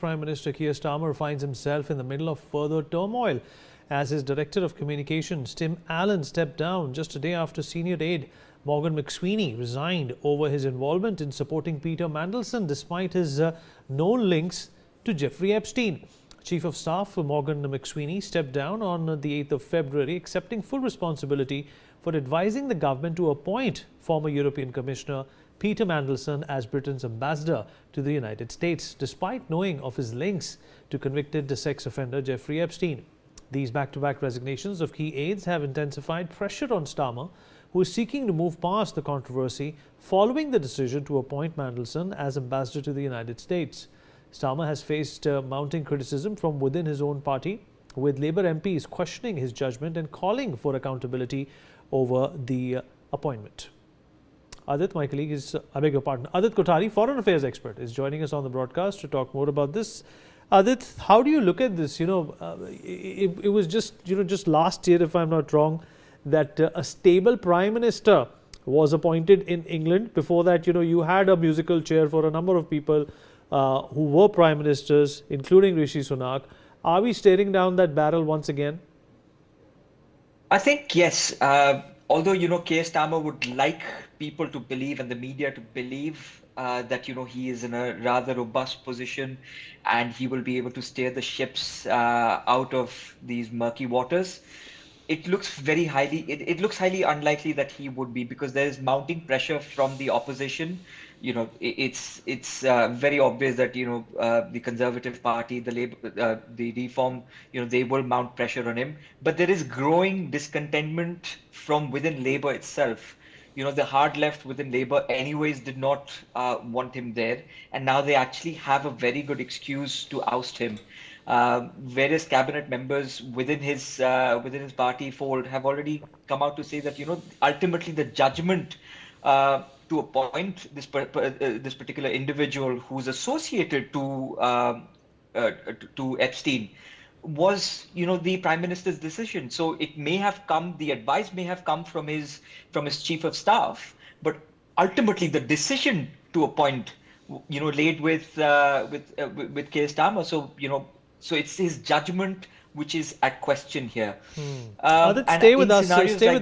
Prime Minister Keir Starmer finds himself in the middle of further turmoil as his Director of Communications, Tim Allen, stepped down just a day after senior aide Morgan McSweeney resigned over his involvement in supporting Peter Mandelson despite his known links to Jeffrey Epstein. Chief of Staff Morgan McSweeney stepped down on the 8th of February, accepting full responsibility for advising the government to appoint former European Commissioner Peter Mandelson as Britain's ambassador to the United States, despite knowing of his links to convicted sex offender Jeffrey Epstein. These back-to-back resignations of key aides have intensified pressure on Starmer, who is seeking to move past the controversy following the decision to appoint Mandelson as ambassador to the United States. Starmer has faced mounting criticism from within his own party, with Labour MPs questioning his judgment and calling for accountability over the appointment. Adit, my colleague, Adit Kothari, foreign affairs expert, is joining us on the broadcast to talk more about this. Adit, how do you look at this? It was just last year, if I'm not wrong, that a stable prime minister was appointed in England. Before that, you had a musical chair for a number of people who were prime ministers, including Rishi Sunak. Are we staring down that barrel once again? I think yes. Although, Keir Starmer would like people to believe and the media to believe that, he is in a rather robust position and he will be able to steer the ships out of these murky waters. It looks it looks highly unlikely that he would be, because there is mounting pressure from the opposition. It's very obvious that the Conservative Party, the Labour, the Reform, they will mount pressure on him. But there is growing discontentment from within Labour itself. The hard left within Labour anyways did not want him there, and now they actually have a very good excuse to oust him. Various cabinet members within his party fold have already come out to say that ultimately the judgment to appoint this particular individual who's associated to Epstein was the Prime Minister's decision. So it may have come, the advice may have come from his Chief of Staff, but ultimately the decision to appoint laid with Keir Starmer. So it's his judgment which is at question here. Stay with us.